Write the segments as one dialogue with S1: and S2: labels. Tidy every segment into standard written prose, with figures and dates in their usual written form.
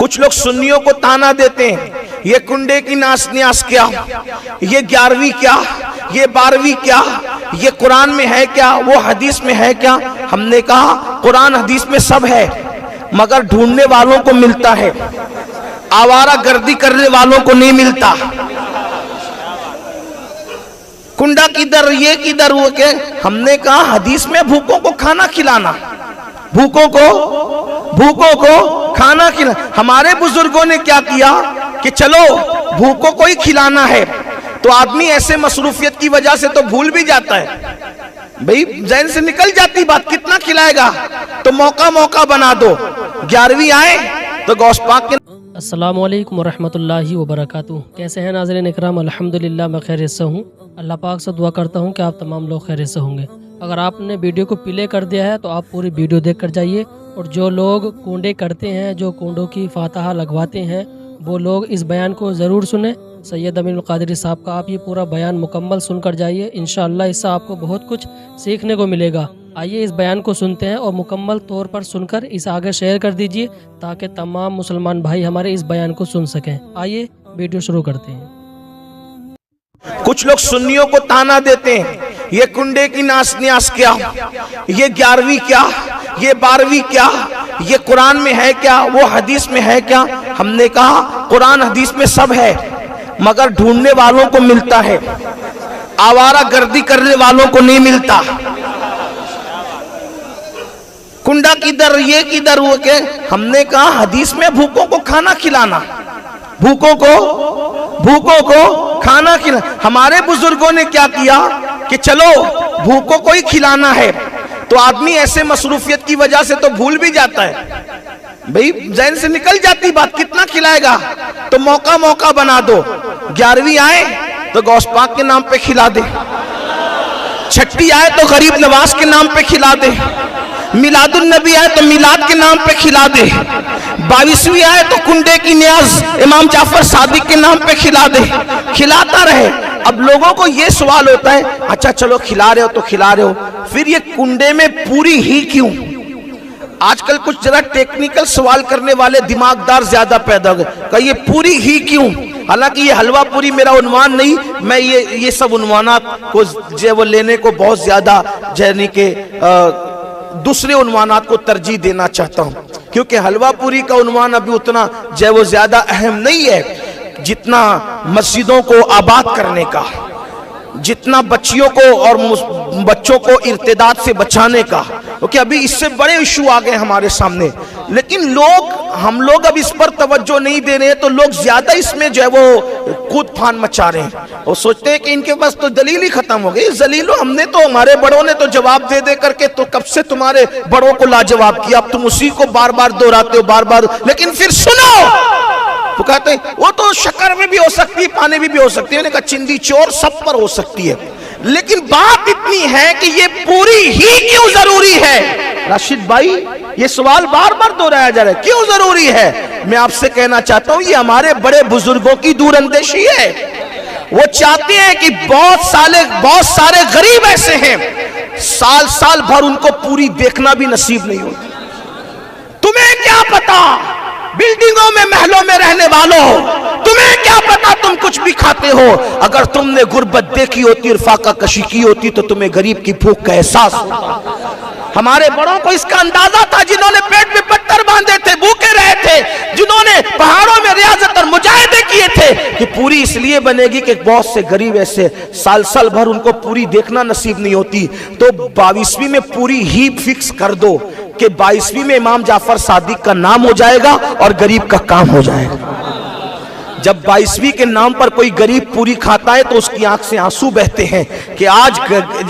S1: कुछ लोग सुन्नियों को ताना देते हैं, ये कुंडे की नाश न्यास क्या, ये 11वीं क्या, ये 12वीं क्या, ये कुरान में है क्या, वो हदीस में है क्या। हमने कहा कुरान हदीस में सब है, मगर ढूंढने वालों को मिलता है, आवारा गर्दी करने वालों को नहीं मिलता। कुंडा किधर, ये किधर, वो के। हमने कहा हदीस में भूखों को खाना खिलाना, भूखों को खाना खिला। हमारे बुजुर्गों ने क्या किया कि चलो भूखों को ही खिलाना है, तो आदमी ऐसे मसरूफियत की वजह से तो भूल भी जाता है, भाई जहन से निकल जाती बात, कितना खिलाएगा, तो मौका बना दो। 11वीं आए तो गौस पाक के।
S2: अस्सलामु अलैकुम वरहमतुल्लाहि वबरकातुहू। कैसे हैं नाज़रीन इकराम? अल्हम्दुलिल्लाह मैं खैरियत से हूँ। अल्लाह पाक से दुआ करता हूँ कि आप तमाम लोग खैरियत से होंगे। अगर आपने वीडियो को प्ले कर दिया है तो आप पूरी वीडियो देख कर जाइए, और जो लोग कुंडे करते हैं, जो कुंडों की फातहा लगवाते हैं, वो लोग इस बयान को ज़रूर सुने सैयद अमीनुल क़ादरी साहब का। आप ये पूरा बयान मुकम्मल सुनकर जाइए, इंशाअल्लाह इससे आपको बहुत कुछ सीखने को मिलेगा। आइए इस बयान को सुनते हैं और मुकम्मल तौर पर सुनकर इसे आगे शेयर कर दीजिए ताकि तमाम मुसलमान भाई हमारे इस बयान को सुन सकें। आइए वीडियो शुरू करते हैं।
S1: कुछ लोग सुन्नियों को ताना देते हैं, ये कुंडे की नाश न्यास क्या, ये 11वीं क्या, ये 12वीं क्या, ये कुरान में है क्या, वो हदीस में है क्या। हमने कहा कुरान हदीस में सब है, मगर ढूंढने वालों को मिलता है, आवारा गर्दी करने वालों को नहीं मिलता। कुंडा किधर, ये किधर, वो के। हमने कहा हदीस में भूखों को खाना खिलाना, भूखों को खाना खिला। हमारे बुजुर्गों ने क्या किया कि चलो भूखों को ही खिलाना है, तो आदमी ऐसे मसरूफियत की वजह से तो भूल भी जाता है, भाई जहन से निकल जाती बात, कितना खिलाएगा, तो मौका बना दो। 11वीं आए तो गौस पाक के नाम पे खिला दे, छठी आए तो गरीब नवाज के नाम पे खिला दे, मिलादुन नबी आए तो मिलाद के नाम पे खिला दे, 22वीं आए तो कुंडे की न्याज इमाम जाफर सादिक के नाम पे खिला दे, खिलाता रहे। अब लोगों को ये सवाल होता है, अच्छा चलो खिला रहे हो तो खिला रहे हो, फिर ये कुंडे में पूरी ही क्यों? आजकल कुछ जरा टेक्निकल सवाल करने वाले दिमागदार ज्यादा पैदा हो गए, कहिए पूरी ही क्यों? हालांकि ये हलवा पूरी मेरा उन्वान नहीं, मैं ये सब उन्वानात को जो वो लेने को बहुत ज्यादा यानी के दूसरे उन्वानात को तरजीह देना चाहता हूं, क्योंकि हलवा पूरी का उन्वान अभी उतना जो वो ज्यादा अहम नहीं है जितना मस्जिदों को आबाद करने का, जितना बच्चियों को और बच्चों को इर्तिदाद से बचाने का, क्योंकि अभी इससे बड़े इशू आ गए हमारे सामने। लेकिन हम लोग अब इस पर तवज्जो नहीं दे रहे हैं, तो लोग ज्यादा इसमें जो है वो कूद फान मचा रहे हैं और सोचते हैं कि इनके पास तो दलील ही खत्म हो गई। जलीलो हमने तो, हमारे बड़ों ने तो जवाब दे करके तो कब से तुम्हारे बड़ों को लाजवाब किया, अब तुम उसी को बार बार दोहराते हो बार। लेकिन फिर सुनो, तो कहते हैं वो तो शक्कर में भी हो सकती है, पानी में भी हो सकती है, मैंने कहा चिंदी चोर सब पर हो सकती है, लेकिन बात इतनी है कि ये पूरी ही क्यों जरूरी है? राशिद भाई ये सवाल बार दोहराया जा रहा है, क्यों जरूरी है? मैं आपसे कहना चाहता हूं, ये हमारे बड़े बुजुर्गों की दूरअंदेशी है। वो चाहते हैं कि बहुत सारे गरीब ऐसे हैं साल भर उनको पूरी देखना भी नसीब नहीं होती। तुम्हें क्या पता, बिल्डिंगों में महलों में रहने वालों, तुम्हें क्या पता तुम कुछ भी खाते हो? अगर तुमने गुर्बत देखी होती और फाका कशी की होती तो तुम्हें गरीब की भूख का एहसास होता। हमारे बड़ों को इसका अंदाजा था, जिन्होंने पेट में पत्थर बांधे थे, भूखे रहे थे, जिन्होंने पहाड़ों में रियाजत और मुजाहिदे किए थे, कि पूरी इसलिए बनेगी कि बहुत से गरीब ऐसे साल भर उनको पूरी देखना नसीब नहीं होती। तो 22वीं में पूरी ही फिक्स कर दो कि 22वीं में इमाम जाफर सादिक का नाम हो जाएगा और गरीब का काम हो जाएगा। जब 22वीं के नाम पर कोई गरीब पूरी खाता है तो उसकी आंख से आंसू बहते हैं कि आज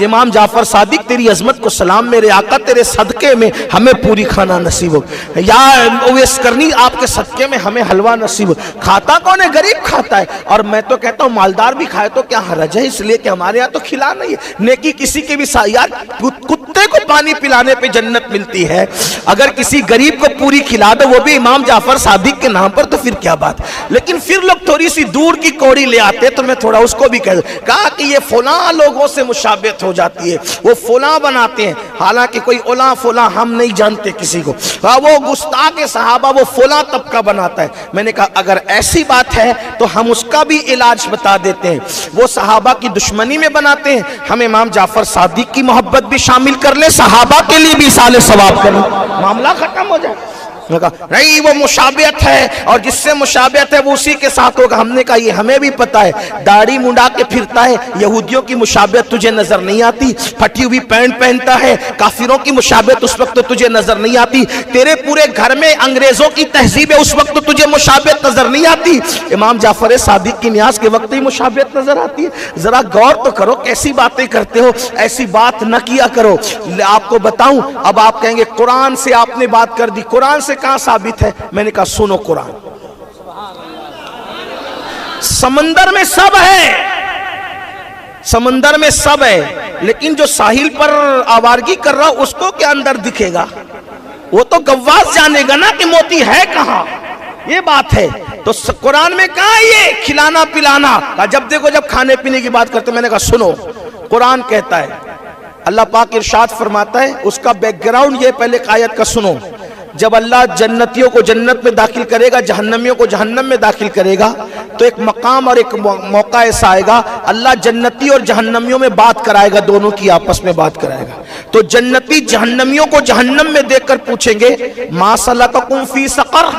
S1: इमाम जाफर सादिक तेरी अजमत को सलाम, मेरे आका तेरे सदके में हमें पूरी खाना नसीब हो, या ओवैस करनी आपके सदके में हमें हलवा नसीब हो। खाता कौन है? गरीब खाता है। और मैं तो कहता हूँ मालदार भी खाए तो क्या हरज है, इसलिए कि हमारे यहाँ तो खिला नहीं है। नेकी किसी के भी यार, कुत्ते को पानी पिलाने पे जन्नत मिलती है, अगर किसी गरीब को पूरी खिला दो वो भी इमाम जाफर सादिक के नाम पर, तो फिर क्या बात। लेकिन फिर लोग थोड़ी सी दूर की कौड़ी ले आते, तो मैं थोड़ा उसको भी कहा कि ये फुला लोगों से मुशाबियत हो जाती है, वो फुला बनाते हैं, हालांकि कोई ओला फुला हम नहीं जानते किसी को, वो गुस्ताख सहाबा वो फुला तबका बनाता है। मैंने कहा अगर ऐसी बात है तो हम उसका भी इलाज बता देते हैं, वो सहाबा की दुश्मनी में बनाते हैं, हम इमाम जाफर सादिक की मोहब्बत भी शामिल कर ले, सहाबा के लिए भी साले सवाब करें, मामला खत्म हो जाए। नहीं वो मुशाबियत है और जिससे मुशाबियत है वो उसी के साथ होगा। हमने कहा ये हमें भी पता है, दाढ़ी मुंडा के फिरता है, यहूदियों की मुशाबियत तुझे नजर नहीं आती, फटी हुई पैंट पहनता है, काफिरों की मुशाबियत उस वक्त तो तुझे नजर नहीं आती, तेरे पूरे घर में अंग्रेजों की तहजीब है उस वक्त तो तुझे मुशाबियत नजर नहीं आती, इमाम जाफर सादिक की न्याज के वक्त ही मुशाबियत नजर आती है। जरा गौर तो करो, कैसी बातें करते हो, ऐसी बात न किया करो। आपको बताऊं, अब आप कहेंगे कुरान से आपने बात कर दी, कुरान से कहां साबित है? मैंने कहा सुनो, कुरान समंदर में सब है, समंदर में सब है, लेकिन जो साहिल पर आवारगी कर रहा उसको क्या अंदर दिखेगा? वो तो गव्वास जानेगा ना कि मोती है कहां, ये बात है। तो कुरान में कहा ये खिलाना पिलाना का, जब देखो जब खाने पीने की बात करते, मैंने कहा सुनो, कुरान कहता है, अल्लाह पाक इरशाद फरमाता है, उसका बैकग्राउंड ये पहले आयत का सुनो। जब अल्लाह जन्नतियों को जन्नत में दाखिल करेगा, जहन्नमियों को जहन्नम में दाखिल करेगा, तो एक मकाम और एक मौका ऐसा आएगा, अल्लाह जन्नती और जहन्नमियों में बात कराएगा, दोनों की आपस में बात कराएगा। तो जन्नती जहन्नमियों को जहन्नम में देखकर पूछेंगे मा सलककुम फी सकर,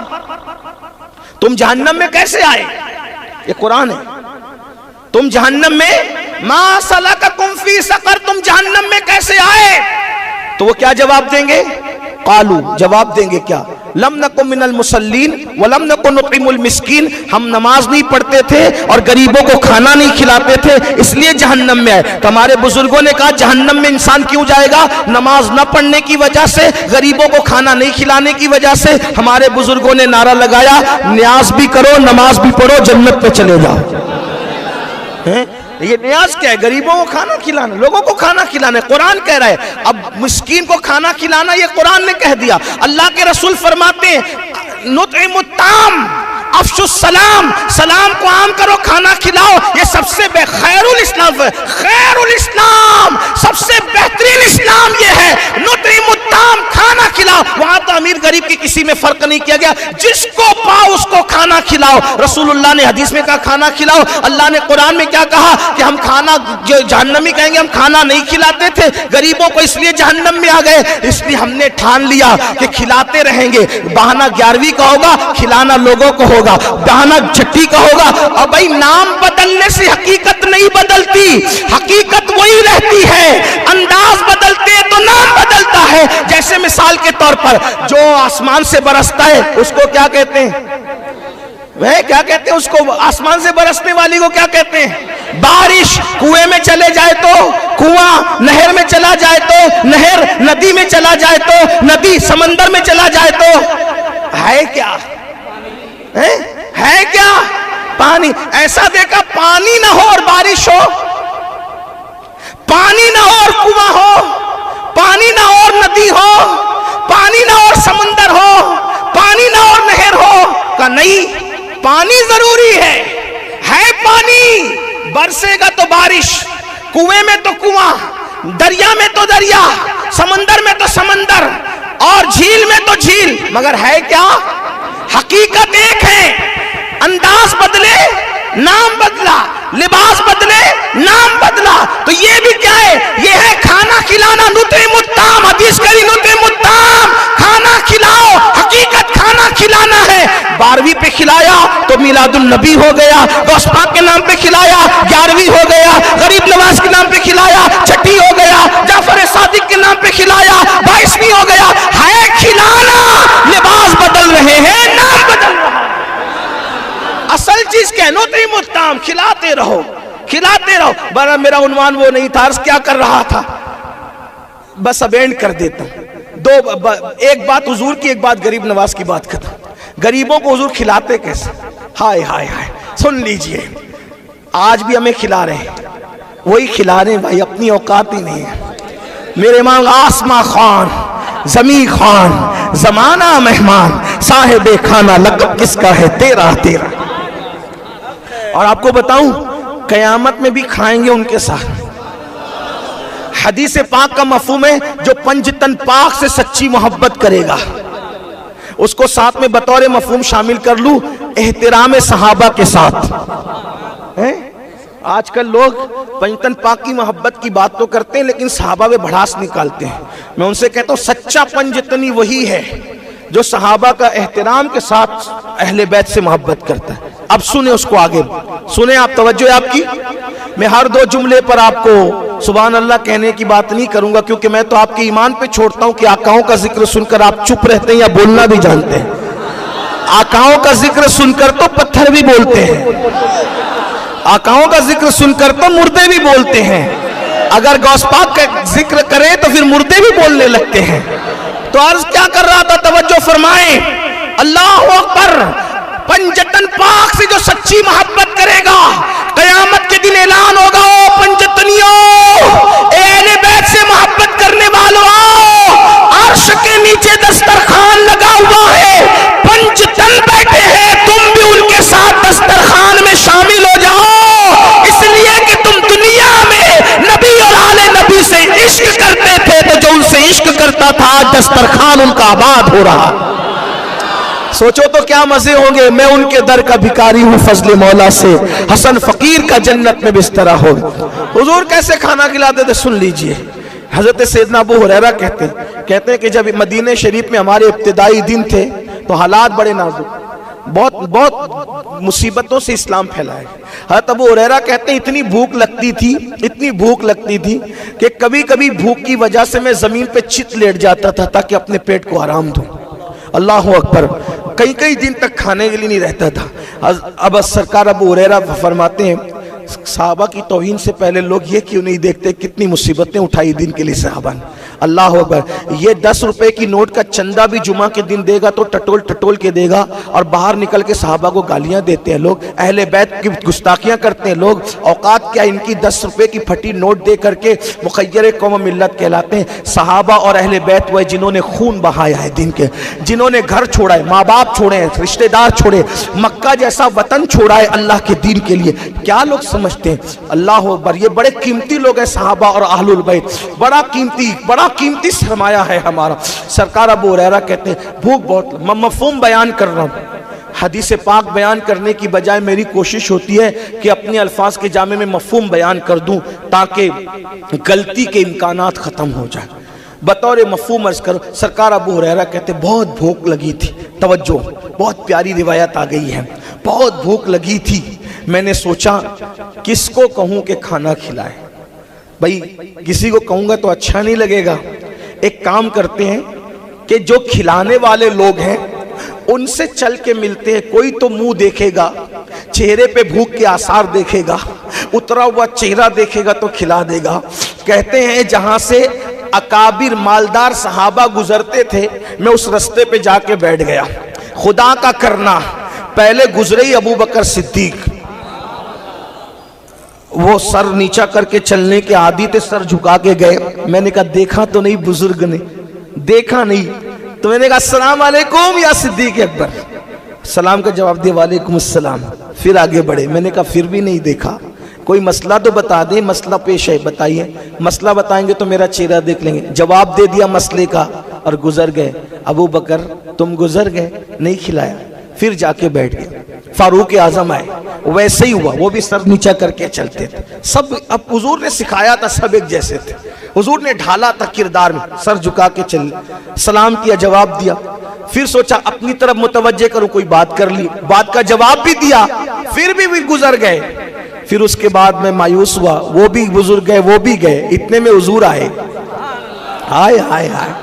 S1: तुम जहन्नम में कैसे आए? ये कुरान है। तुम जहन्नम में, मा सलककुम फी सकर, तुम जहन्नम में कैसे आए? तो वो क्या जवाब देंगे? कालू, जवाब देंगे क्या? लम नकु मिनल मुसल्लीन व लम नकु नुतिमुल मिस्कीन, हम नमाज नहीं पढ़ते थे और गरीबों को खाना नहीं खिलाते थे, इसलिए जहन्नम में आए। तो हमारे बुजुर्गों ने कहा जहन्नम में इंसान क्यों जाएगा? नमाज न पढ़ने की वजह से, गरीबों को खाना नहीं खिलाने की वजह से। हमारे बुजुर्गों ने नारा लगाया, न्याज भी करो नमाज भी पढ़ो, जन्नत पे चले जाओ। ये न्याज क्या है? गरीबों को खाना खिलाना, लोगों को खाना खिलाना, कुरान कह रहा है। अब मिस्कीन को खाना खिलाना ये कुरान ने कह दिया। अल्लाह के रसूल फरमाते हैं नुतइमुत ताम अफशुस सलाम, सलाम को आम करो, खाना खिलाओ, ये सबसे खैरुल इस्लाम है। खैरुल इस्लाम, सबसे बेहतरीन इस्लाम ये है, नुतइमुत ताम, खाना खिलाओ। वहां तो अमीर गरीब की किसी में फर्क नहीं किया गया, जिसको पाओ उसको खाना खिलाओ। रसूलुल्लाह ने हदीस में कहा खाना खिलाओ, अल्लाह ने कुरान में क्या कहा कि हम खाना, जो जहन्नमी कहेंगे हम खाना नहीं खिलाते थे गरीबों को, इसलिए जहन्नम में आ गए। इसलिए हमने ठान लिया कि खिलाते रहेंगे। बहाना 11वीं का होगा, खिलाना लोगों को होगा, बहाना छठी का होगा। और भाई नाम बदलने से हकीकत नहीं बदलती, हकीकत वही रहती है, अंदाज बदलते तो नाम बदलता है। जैसे मिसाल के तौर पर जो आसमान से बरसता है उसको क्या कहते हैं? वह क्या कहते हैं उसको? आसमान से बरसने वाली को क्या कहते हैं? बारिश। कुएं में चले जाए तो कुआं, नहर में चला जाए तो नहर, नदी में चला जाए तो नदी, समंदर में चला जाए तो है क्या? है क्या? पानी। ऐसा देखा पानी ना हो और बारिश हो, पानी ना हो और कुआं हो, पानी ना हो और नदी हो, पानी ना हो और समंदर हो, पानी ना हो और नहर हो। का नहीं, पानी जरूरी है पानी, बरसेगा तो बारिश, कुएं में तो कुआं, दरिया में तो दरिया, समंदर में तो समंदर और झील में तो झील, मगर है क्या? हकीकत एक है। अंदाज बदले नाम बदला, लिबास बदले नाम बदला। तो ये भी क्या है? ये है खाना खिलाना, नुतइमुत ताम, हदीस करी नुतइमुत ताम, खाना खिलाओ, हकीकत खाना खिलाना है। 12वीं पे खिलाया तो मिलादुन नबी हो गया, गौस पाक के नाम पे खिलाया 11वीं हो गया, गरीब नवाज के नाम पे खिलाया छठी हो गया, जाफर सादिक के नाम पे खिलाया 22वीं हो गया। है खिलाना, लिबास बदल रहे हैं, नाम बदल रहा है। असल चीज क्या? नुतइमुत ताम, खिलाते रहो, खिलाते रहो। बड़ा मेरा उन्वान वो नहीं था, अर्ज क्या कर रहा था, बस अब एंड कर देता हूं। एक बात हुजूर की, एक बात गरीब नवाज की बात करता। गरीबों को हुजूर खिलाते कैसे? हाय हाय हाय, सुन लीजिए, आज भी हमें खिला रहे हैं, वही खिला रहे हैं भाई, अपनी औकात ही नहीं है। मेरे इमाम आसमा खान, जमी खान, जमाना मेहमान, साहिबे खाना, लक़ब किसका है तेरा तेरा। और आपको बताऊं, कयामत में भी खाएंगे उनके साथ। हदीस पाक का मफहूम है, जो पंजतन पाक से सच्ची मोहब्बत करेगा, उसको साथ में बतौर मफहूम शामिल कर लूं, एहतराम सहाबा के साथ है। आजकल लोग पंजतन पाक की मोहब्बत की बात तो करते हैं, लेकिन सहाबा में भड़ास निकालते हैं। मैं उनसे कहता हूं, सच्चा पंजतनी वही है जो सहाबा का एहतराम के साथ अहले बैत से मोहब्बत करता है। अब सुने उसको, आगे सुने आप, तवज्जो है आपकी। मैं हर 2 जुमले पर आपको सुभान अल्लाह कहने की बात नहीं करूंगा, क्योंकि मैं तो आपके ईमान पे छोड़ता हूं कि आकाओं का जिक्र सुनकर आप चुप रहते हैं या बोलना भी जानते हैं। आकाओं का जिक्र सुनकर तो पत्थर भी बोलते हैं, आकाओं का जिक्र सुनकर तो मुर्दे भी बोलते हैं। अगर गौस पाक का जिक्र करें तो फिर मुर्दे भी बोलने लगते हैं। तो अर्ज क्या कर रहा था, तवज्जो फरमाएं। अल्लाहु अकबर। पंजतन पाक से जो सच्ची मोहब्बत करेगा, कयामत के दिन ऐलान होगा, ओ पंजतनियों, अहले बैत से मोहब्बत करने वालों, अर्श के नीचे दस्तरखान लगा हुआ है, पंजतन बैठे हैं, तुम भी उनके साथ दस्तरखान में शामिल हो जाओ, इसलिए कि तुम दुनिया में नबी और आले नबी से इश्क करते थे, तो जो उनसे इश्क करता था, आज दस्तरखान उनका आबाद हो रहा। सोचो तो क्या मजे होंगे। मैं उनके दर का भिखारी हूँ, फजले मौला से हसन फकीर का जन्नत में बिस्तरा हो। हुजूर कैसे खाना खिलाते थे, सुन लीजिए। हजरत सैयदना अबू हुरैरा कहते हैं कि जब मदीने शरीफ में हमारे इब्तिदाई दिन थे तो हालात बड़े नाजुक, बहुत मुसीबतों से इस्लाम फैला है। हजरत अबू हुरैरा कहते हैं, इतनी भूख लगती थी कि कभी कभी भूख की वजह से मैं जमीन पे चित लेट जाता था ताकि अपने पेट को आराम दूं। अल्लाह अकबर। कई दिन तक खाने के लिए नहीं रहता था। अब सरकार अबू हुरैरा फरमाते हैं, सहाबा की तौहीन से पहले लोग ये क्यों नहीं देखते कितनी मुसीबतें उठाई दिन के लिए सहाबा ने। अल्लाह अकबर। ये 10 रुपए की नोट का चंदा भी जुमा के दिन देगा तो टटोल के देगा, और बाहर निकल के सहाबा को गालियां देते हैं लोग, अहले बैत की गुस्ताखियां करते हैं लोग। औकात क्या इनकी, 10 रुपए की फटी नोट दे करके मुखय्यर कौम मिल्लत कहलाते हैं। सहाबा और अहले बैत वह जिन्होंने खून बहाया है दिन के, जिन्होंने घर छोड़ा है, माँ बाप छोड़े हैं, रिश्तेदार छोड़े, मक्का जैसा वतन छोड़ा है अल्लाह के दीन के लिए। क्या लोग समझते हैं। अल्लाह अकबर। ये बड़े कीमती लोग हैं सहाबा और अहलुल बैत, बड़ा कीमती सरमाया है हमारा। सरकार अबू हुरैरा कहते हैं, भूख बहुत, मैं मफहूम बयान कर रहा हूँ, हदीस पाक बयान करने की बजाय मेरी कोशिश होती है कि अपने अल्फाज के जामे में मफहूम बयान कर दूं ताकि गलती के इम्कानात खत्म हो जाए। बतौर मफहूम अर्ज करो। सरकार अबू हुरैरा कहते, बहुत भूख लगी थी। तवज्जो, बहुत प्यारी रिवायत आ गई है। बहुत भूख लगी थी, मैंने सोचा किसको कहूं कि खाना खिलाए। भाई किसी को कहूंगा तो अच्छा नहीं लगेगा। एक काम करते हैं कि जो खिलाने वाले लोग हैं उनसे चल के मिलते हैं। कोई तो मुंह देखेगा, चेहरे पे भूख के आसार देखेगा, उतरा हुआ चेहरा देखेगा तो खिला देगा। कहते हैं जहां से अकाबिर मालदार सहाबा गुजरते थे, मैं उस रास्ते पे जाके बैठ गया। खुदा का करना, पहले गुजरे ही अबू बकर सिद्दीक, वो सर नीचा करके चलने के आदी थे, सर झुका के गए। मैंने कहा देखा तो नहीं बुजुर्ग ने, देखा नहीं। तो मैंने कहा अस्सलाम वालेकुम या सिद्दीक अकबर। सलाम का जवाब दिया वालेकुम अस्सलाम। फिर आगे बढ़े। मैंने कहा फिर भी नहीं देखा, कोई मसला तो बता दें, मसला पेश है, बताइए। मसला बताएंगे तो मेरा चेहरा देख लेंगे। जवाब दे दिया मसले का और गुजर गए। अबू बकर तुम गुजर गए, नहीं खिलाया। फिर जाके बैठ गए। फारूक आजम आए, वैसे ही हुआ, वो भी सर नीचा करके चलते थे सब। अब हुजूर ने सिखाया था, सब एक जैसे थे। हुजूर ने ढाला था किरदार में, सर झुका के चले, सलाम किया, जवाब दिया। फिर सोचा अपनी तरफ मुतवज्जे करूं, कोई बात कर ली, बात का जवाब भी दिया, फिर भी गुजर गए। फिर उसके बाद मैं मायूस हुआ, वो भी बुजुर्ग गए, वो भी गए। इतने में हुजूर आए। हाय हाय हाय,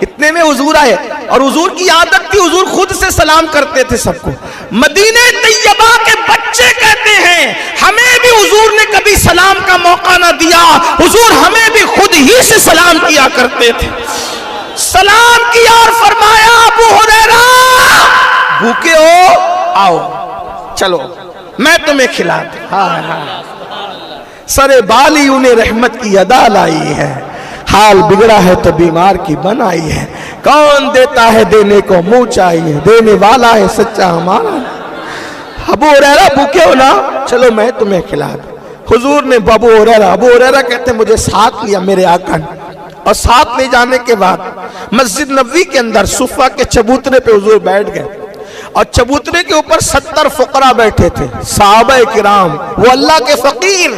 S1: इतने में हुजूर आए। और हुजूर की आदत थी, हुजूर खुद से सलाम करते थे सबको। मदीने तैयबा के बच्चे कहते हैं हमें भी हुजूर ने कभी सलाम का मौका ना दिया, हुजूर हमें भी खुद ही से सलाम किया करते थे। सलाम किया और फरमाया अबू हुरैरा भूखे हो, आओ चलो मैं तुम्हें खिला दूं। हाँ हाँ, सरे बाली उन्हें रहमत की अदा लाई है, हाल बिगड़ा है तो बीमार की बनाई है, कौन देता है देने को मुंह चाहिए, देने वाला है सच्चा हमारा। अबू हुरैरा भूखे हो ना, चलो मैं तुम्हें खिला दूं। हुजूर ने अबू हुरैरा कहते मुझे साथ लिया मेरे आका ने, और साथ ले जाने के बाद मस्जिद नबवी के अंदर सुफा के चबूतरे पे हुजूर बैठ गए, और चबूतरे के ऊपर 70 फुकरा बैठे थे, सहाबा किराम, वो अल्लाह के फकीर,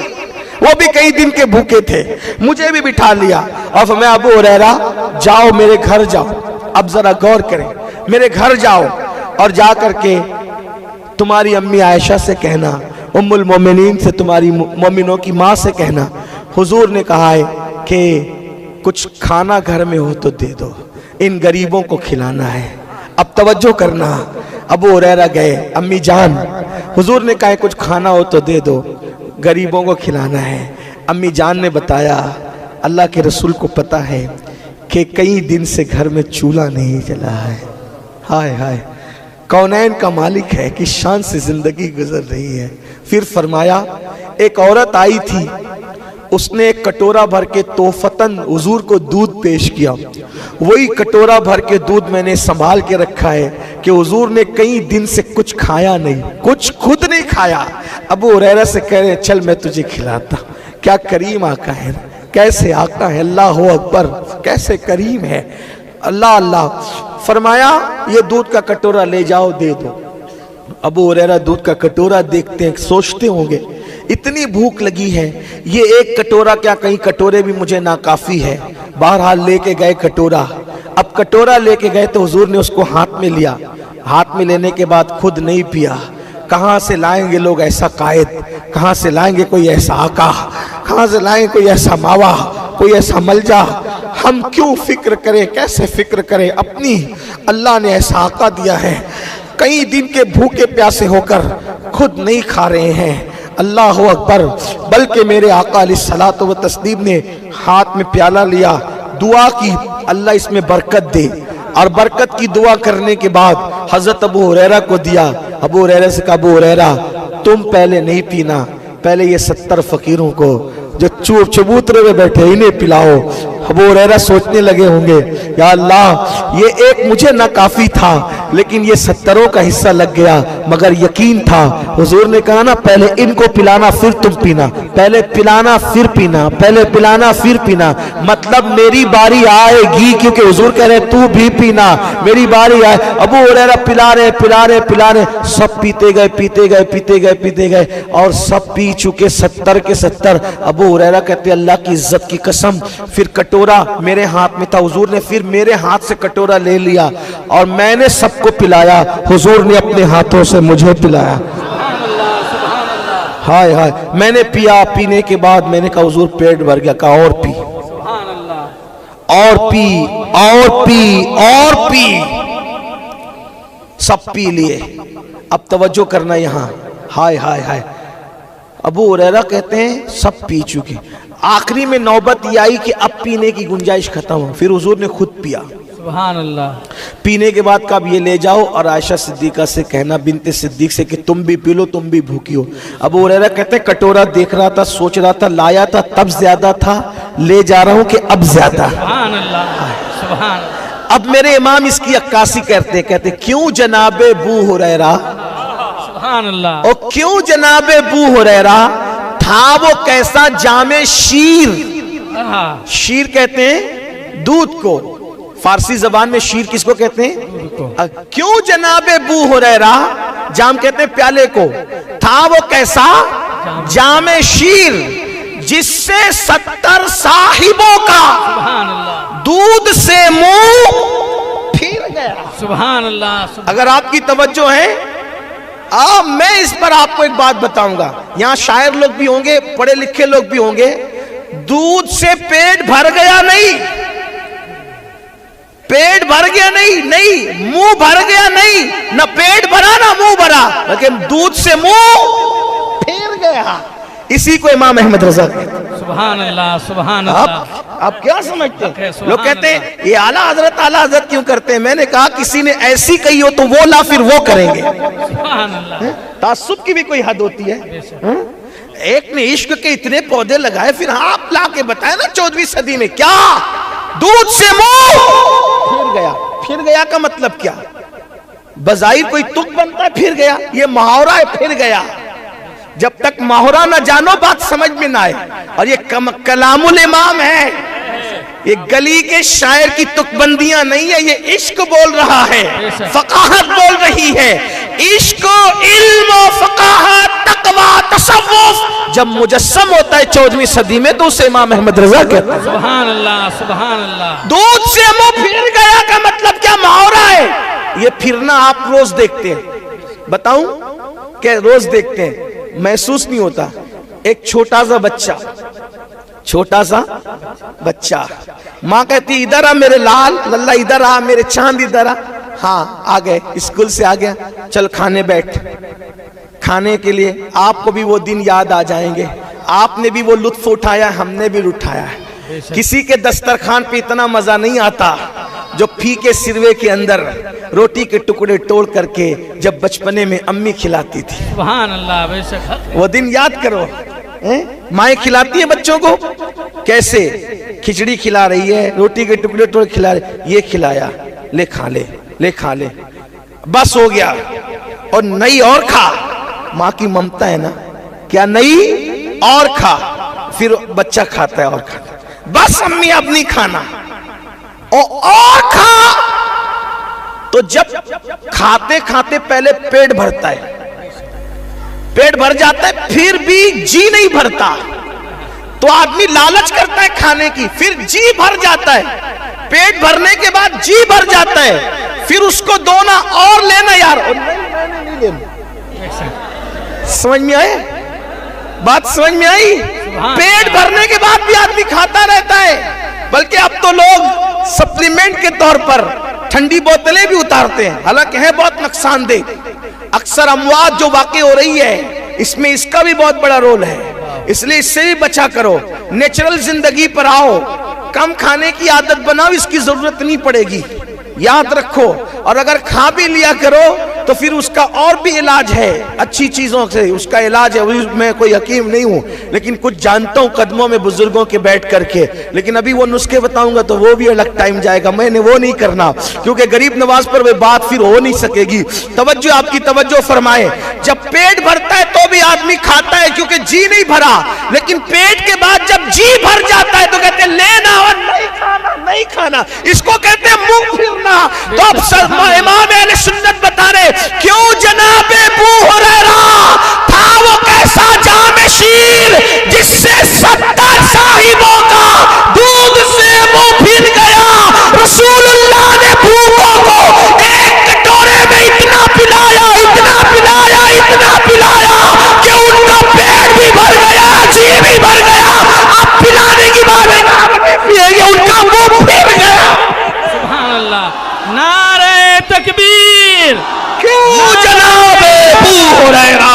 S1: वो भी कई दिन के भूखे थे। मुझे भी बिठा लिया और मैं अबू हुरैरा जाओ मेरे घर जाओ, अब जरा गौर करें, मेरे घर जाओ और जा करके तुम्हारी अम्मी आयशा से कहना, उम्मुल मोमिनीन से, तुम्हारी मोमिनों की माँ से कहना, हुजूर ने कहा है कि कुछ खाना घर में हो तो दे दो, इन गरीबों को खिलाना है। अब तवज्जो करना, अबू हुरैरा गए, अम्मी जान हुजूर ने कहा कुछ खाना हो तो दे दो, गरीबों को खिलाना है। अम्मी जान ने बताया अल्लाह के रसूल को पता है कि कई दिन से घर में चूल्हा नहीं जला है। हाय हाय, कौनैन का मालिक है कि शान से जिंदगी गुजर रही है। फिर फरमाया एक औरत आई थी, उसने एक कटोरा भर के तोहफतन हुजूर को दूध पेश किया, वही कटोरा भर के दूध मैंने संभाल के रखा है कि हुजूर ने कई दिन से कुछ खाया नहीं, कुछ खुद नहीं खाया। अबू हुरैरा से कह रहे चल मैं तुझे खिलाता। क्या करीम आका है, कैसे आका है, अल्लाह अकबर, कैसे करीम है, अल्लाह अल्लाह। फरमाया ये दूध का कटोरा ले जाओ दे दो। अबू हुरैरा दूध का कटोरा देखते हैं, सोचते होंगे इतनी भूख लगी है, ये एक कटोरा क्या कई कटोरे भी मुझे नाकाफी है। बहरहाल लेके गए कटोरा। अब कटोरा लेके गए तो हुजूर ने उसको हाथ में लिया, हाथ में लेने के बाद खुद नहीं पिया। कहाँ से लाएंगे लोग ऐसा कायद, कहाँ से लाएंगे कोई ऐसा आका, कहाँ से लाएंगे कोई ऐसा मावा, कोई ऐसा मलजा। हम क्यों फिक्र करें, कैसे फिक्र करें, अपनी अल्लाह ने ऐसा आका दिया है। कई दिन के भूखे प्यासे होकर खुद नहीं खा रहे हैं, अल्लाह अकबर। बल्कि मेरे आका अलैहिस्सलातु व तस्लीम ने हाथ में प्याला लिया, दुआ की अल्लाह इसमें बरकत दे, और बरकत की दुआ करने के बाद हजरत अबू हुरैरा को दिया। अबू हुरैरा से कहा अबू हुरैरा तुम पहले नहीं पीना, पहले ये 70 फकीरों को जो चबूतरे में बैठे इन्हें पिलाओ। अबू हुरैरा सोचने लगे होंगे या अल्लाह ये एक मुझे ना काफी था, लेकिन ये 70 का हिस्सा लग गया, मगर यकीन था। हुजूर ने कहा ना पहले इनको पिलाना फिर तुम पीना, पहले पिलाना फिर पीना, पहले पिलाना फिर पीना, मतलब मेरी बारी आएगी, क्योंकि हुजूर कह रहे तू भी पीना, मेरी बारी आए। अबू हुरैरा पिला रहे पिला रहे पिला रहे, सब पीते गए पीते गए पीते गए पीते गए, और सब पी चुके 70 के 70। अबू हुरैरा कहते अल्लाह की इज्जत की कसम, फिर कटोरा मेरे हाथ में था, हुजूर ने फिर मेरे हाथ से कटोरा ले लिया और मैंने सबको पिलाया, हुजूर ने अपने हाथों से मुझे पिलाया। हाय हाय, मैंने पिया, पीने के बाद मैंने कहा हुजूर पेट भर गया, कहा और पी और पी और पी और पी, सब पी लिए। अब तवज्जो करना यहां, हाय हाय हाय। अबू हुरैरा कहते हैं सब पी चुके, आखिरी में नौबत ये आई कि अब पीने की गुंजाइश खत्म हो, फिर हुजूर ने खुद पिया।
S2: सुभान अल्लाह।
S1: पीने के बाद कब ये ले जाओ और आयशा सिद्दीका से कहना, बिनते सिद्दीक से, कि तुम भी पी लो, तुम भी भूखी हो। अबू हुरैरा कहते कटोरा देख रहा था, सोच रहा था, लाया था तब ज्यादा था, ले जा रहा हूं कि अब ज्यादा।
S2: सुभान अल्लाह, सुभान।
S1: अब मेरे इमाम इसकी अक्कासी करते, कहते क्यों जनाबे बू हुरैरा,
S2: सुभान अल्लाह,
S1: और क्यों जनाबे बू हुरैरा, था वो कैसा जामे शीर। शीर कहते हैं दूध को, फारसी जबान में शीर किसको कहते हैं? क्यों जनाबे बू हुरैरा, जाम कहते हैं प्याले को, था वो कैसा जामे शीर, जिससे 70 साहिबों का दूध से मुंह फिर गया।
S2: सुभान अल्लाह।
S1: अगर आपकी तवज्जो है, मैं इस पर आपको एक बात बताऊंगा, यहां शायर लोग भी होंगे, पढ़े लिखे लोग भी होंगे। दूध से पेट भर गया नहीं, पेट भर गया नहीं, नहीं मुंह भर गया नहीं, ना पेट भरा ना मुंह भरा, लेकिन दूध से मुंह फिर गया। इसी को इमाम अहमद रज़ा कहते हैं।
S2: सुभान अल्लाह, सुभान अल्लाह।
S1: आप क्या समझते हैं? लोग कहते हैं ये आला हजरत क्यों करते हैं? मैंने कहा किसी ने ऐसी कही हो तो वो ला, फिर वो करेंगे।
S2: सुभान अल्लाह।
S1: तासुब की भी कोई हद होती है। एक ने इश्क के इतने पौधे लगाए, फिर आप ला के बताए ना 14वीं सदी में, क्या दूध से मुंह फिर गया। फिर गया का मतलब क्या? बजाई कोई तुक बनता है फिर गया, ये मुहावरा है फिर गया। जब तक मुहावरा ना जानो बात समझ में ना आए। और ये कलामुल इमाम है, ये गली के शायर की तुकबंदियां नहीं है, ये इश्क बोल रहा है, फकाहत बोल रही है। इश्क, इल्म, फकाहत, तकवा, तसव्वुफ जब मुजस्सम होता है 14वीं सदी में तो उसे इमाम अहमद रजा कहते हैं।
S2: सुभान अल्लाह, सुभान अल्लाह।
S1: दूध से मुंह फिर गया का मतलब क्या? मुहावरा है। ये फिरना आप रोज देखते हैं, बताऊं क्या? रोज देखते हैं, महसूस नहीं होता। एक छोटा सा बच्चा, माँ कहती इधर आ मेरे लाल लल्ला, इधर आ मेरे चांद, इधर आ। हाँ आ गए, स्कूल से आ गया, चल खाने बैठ। खाने के लिए आपको भी वो दिन याद आ जाएंगे, आपने भी वो लुत्फ उठाया, हमने भी उठाया है। किसी के दस्तरखान पे इतना मजा नहीं आता जो फीके सिरवे के अंदर रोटी के टुकड़े तोड़ करके जब बचपने में अम्मी खिलाती थी।
S2: सुभान अल्लाह, बेशक
S1: वो दिन याद करो। माएँ खिलाती है बच्चों को, कैसे खिचड़ी खिला रही है, रोटी के टुकड़े तोड़ खिला रही, ये खिलाया, ले खा ले, ले खा ले, बस हो गया। और नहीं और खा, माँ की ममता है ना, क्या नहीं और खा, फिर बच्चा खाता है और खाता है, बस अम्मी अब नहीं खाना और खा। तो जब खाते खाते पहले पेट भरता है, पेट भर जाता है, फिर भी जी नहीं भरता, तो आदमी लालच करता है खाने की, फिर जी भर जाता है, पेट भरने के बाद जी भर जाता है, फिर उसको दो ना और लेना यार, और नहीं लेना। समझ में आए बात? समझ में आई? पेट भरने के बाद भी आदमी खाता रहता है, बल्कि अब तो लोग सप्लीमेंट के तौर पर ठंडी बोतलें भी उतारते हैं, हालांकि है बहुत नुकसानदेह। अक्सर अमवात जो वाकई हो रही है इसमें इसका भी बहुत बड़ा रोल है, इसलिए इससे भी बचा करो। नेचुरल जिंदगी पर आओ, कम खाने की आदत बनाओ, इसकी जरूरत नहीं पड़ेगी, याद रखो। और अगर खा भी लिया करो तो फिर उसका और भी इलाज है, अच्छी चीजों से उसका इलाज है। मैं कोई हकीम नहीं हूं, लेकिन कुछ जानता हूं कदमों में बुजुर्गों के बैठ करके, लेकिन अभी वो नुस्खे बताऊंगा तो वो भी अलग टाइम जाएगा, मैंने वो नहीं करना, क्योंकि गरीब नवाज पर वो बात फिर हो नहीं सकेगी। तवज्जो, आपकी तवज्जो फरमाए। जब पेट भरता है तो भी आदमी खाता है क्योंकि जी नहीं भरा, लेकिन पेट के बाद जब जी भर जाता है तो कहते हैं लेना और नहीं खाना, नहीं खाना, इसको कहते हैं मुंह फिरना। तो अब इमाम अहले सुन्नत बता रहे, क्यों जनाबे अबू हुरैरा था वो कैसा जामे शीर जिससे 70 साहिबों का दूध से मुंह फिर गया। रसूलुल्लाह ने भूखों को एक कटोरे में इतना पिलाया, इतना पिलाया, इतना पिलाया कि उनका पेट भी भर गया, जी भी भर गया। अब पिलाने की बात है, उनका मुंह फिर गया।
S2: सुभान अल्लाह, नारे तकबीर।
S1: क्यों जनाबे अबू हुरैरा,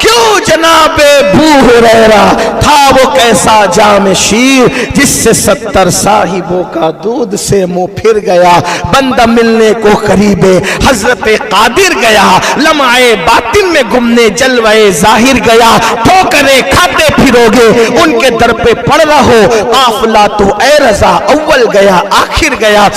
S1: क्यों जनाबे अबू हुरैरा था वो कैसा जामे शीर जिससे 70 साहिबों का दूध से मुंह फिर गया। बंदा मिलने को करीबे हजरत कादिर गया, लम्हाए बातिन में गुमने जलवाए जाहिर गया। ठोकरे खाते फिरोगे उनके दर पे पड़ रहो, काफिला तो ए रजा अव्वल गया आखिर गया।